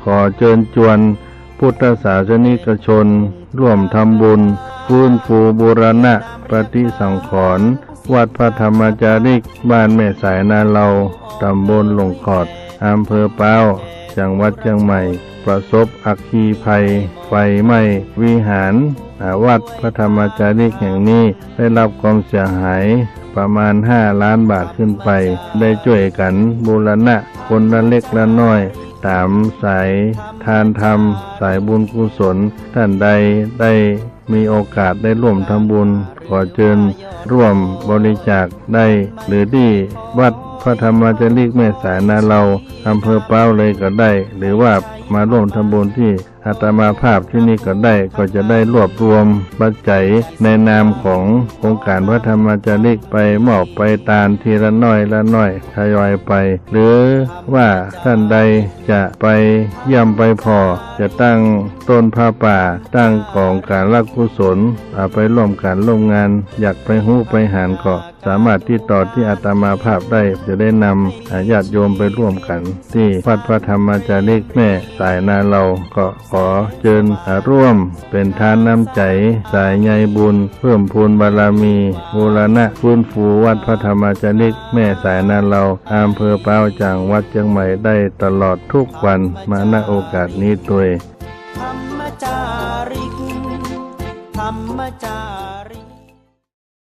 ขอเชิญชวนพุทธศาสนิกชนร่วมทำบุญฟื้นฟูบูรณะปฏิสังขรณ์วัดพระธรรมจาริกบ้านแม่สายนาเลาตำบลหลงขอดอำเภอเป้าจังหวัดเชียงใหม่ประสบอัคคีภัยไฟไหม้วิหารวัดพระธรรมจาริกแห่งนี้ได้รับความเสียหายประมาณ5 ล้านบาทขึ้นไปได้ช่วยกันบูรณะคนละเล็กละน้อยตามสายทานธรรมสายบุญกุศลท่านใดได้มีโอกาสได้ร่วมทำบุญขอเชิญร่วมบริจาคได้หรือที่วัดพระธรรมจาริกแม่สายนาเลาอำเภอเป้าเลยก็ได้หรือว่ามาร่วมทำบุญที่อาตมาภาพที่นี่ก็ได้ก็จะได้รวบรวมปัจจัยในนามของโครงการพระธรรมจาริกไปมอบไปตามทีละน้อยละน้อยทยอยไปหรือว่าท่านใดจะไปเยี่ยมไปพอจะตั้งต้นผ้าป่าตั้งกองการรักกุศลไปร่วมการร่วมงานอยากไปฮู้ไปหารก็สามารถติดต่อที่อาตมาภาพได้จะได้นำญาติโยมไปร่วมกันที่วัดพระธรรมจาริกแม่สายนาเลาก็ขอเชิญร่วมเป็นทานน้ำใจสายใยบุญเพิ่มพูนบารมีบูรณะฟื้นฟูวัดพระธรรมจาริกแม่สายนาเลาอำเภอเป้าจังหวัดเชียงใหม่ได้ตลอดทุกวันมาณโอกาสนี้ด้วยธรรมจาริกธรรมจา